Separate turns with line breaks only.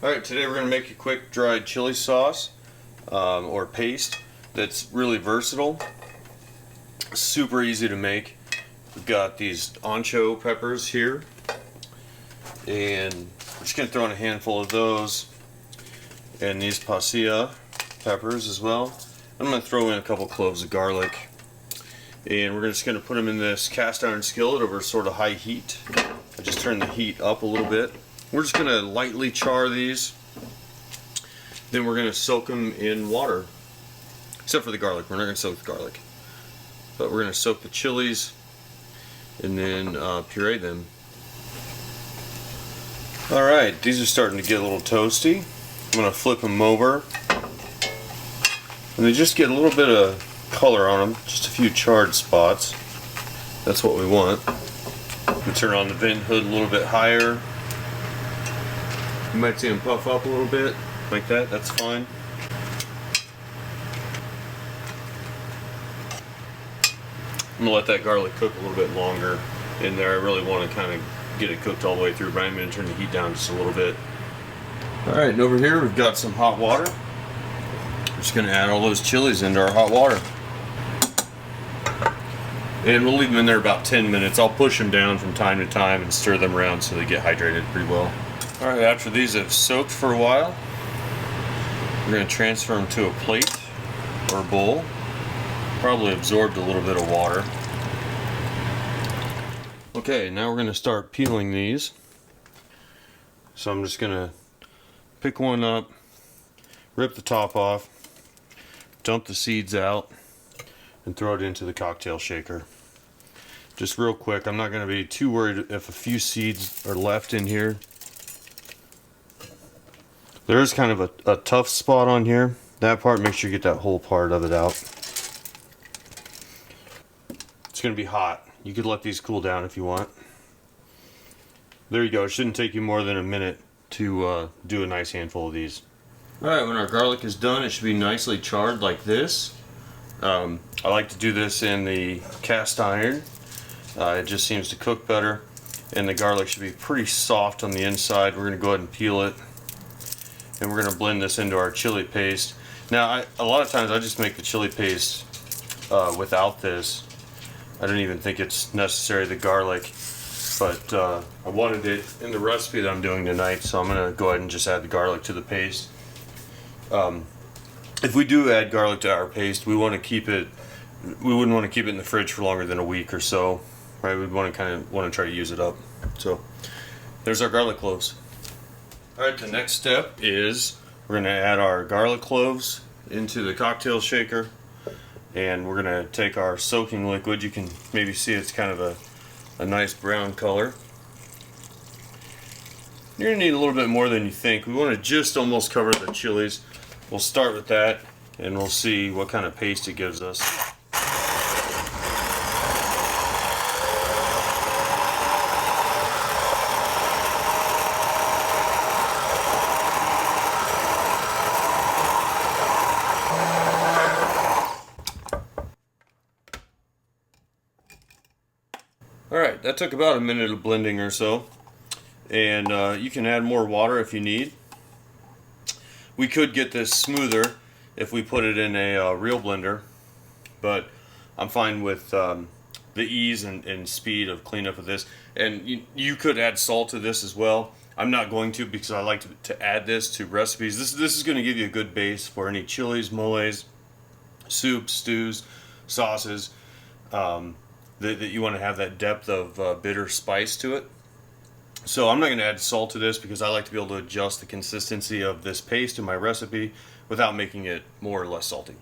Alright, today we're going to make a quick dried chili sauce or paste that's really versatile. Super easy to make. We've got these ancho peppers here, and we're just going to throw in a handful of those, and these pasilla peppers as well. I'm going to throw in a couple cloves of garlic, and we're just going to put them in this cast iron skillet over sort of high heat. I just turn the heat up a little bit. We're just going to lightly char these, then we're going to soak them in water, except for the garlic. We're not going to soak the garlic, but we're going to soak the chilies and then puree them. Alright, these are starting to get a little toasty. I'm going to flip them over, and they just get a little bit of color on them, just a few charred spots. That's what we want. We turn on the vent hood a little bit higher. You might see them puff up a little bit, like that. That's fine. I'm going to let that garlic cook a little bit longer in there. I really want to kind of get it cooked all the way through, but I'm going to turn the heat down just a little bit. Alright, and over here we've got some hot water. We're just going to add all those chilies into our hot water. And we'll leave them in there about 10 minutes. I'll push them down from time to time and stir them around so they get hydrated pretty well. Alright, after these have soaked for a while, we're going to transfer them to a plate or a bowl. Probably absorbed a little bit of water. Okay, now we're going to start peeling these. So I'm just going to pick one up, rip the top off, dump the seeds out, and throw it into the cocktail shaker. Just real quick, I'm not going to be too worried if a few seeds are left in here. There is kind of a tough spot on here. That part, make sure you get that whole part of it out. It's going to be hot. You could let these cool down if you want. There you go. It shouldn't take you more than a minute to do a nice handful of these. Alright, when our garlic is done, it should be nicely charred like this. I like to do this in the cast iron. It just seems to cook better. And the garlic should be pretty soft on the inside. We're going to go ahead and peel it. And we're going to blend this into our chili paste. Now, a lot of times I just make the chili paste without this. I don't even think it's necessary, the garlic. But I wanted it in the recipe that I'm doing tonight, so I'm going to go ahead and just add the garlic to the paste. If we do add garlic to our paste, we want to keep it. We wouldn't want to keep it in the fridge for longer than a week or so, right? We'd want to try to use it up. So there's our garlic cloves. All right, the next step is we're going to add our garlic cloves into the cocktail shaker, and we're going to take our soaking liquid. You can maybe see it's kind of a nice brown color. You're going to need a little bit more than you think. We want to just almost cover the chilies. We'll start with that, and we'll see what kind of paste it gives us. Alright, that took about a minute of blending or so, and you can add more water if you need. We could get this smoother if we put it in a real blender, but I'm fine with the ease and speed of cleanup of this. And you could add salt to this as well. I'm not going to, because I like to add this to recipes. This is going to give you a good base for any chilies, moles, soups, stews, sauces, that you want to have that depth of bitter spice to it. So I'm not going to add salt to this because I like to be able to adjust the consistency of this paste in my recipe without making it more or less salty.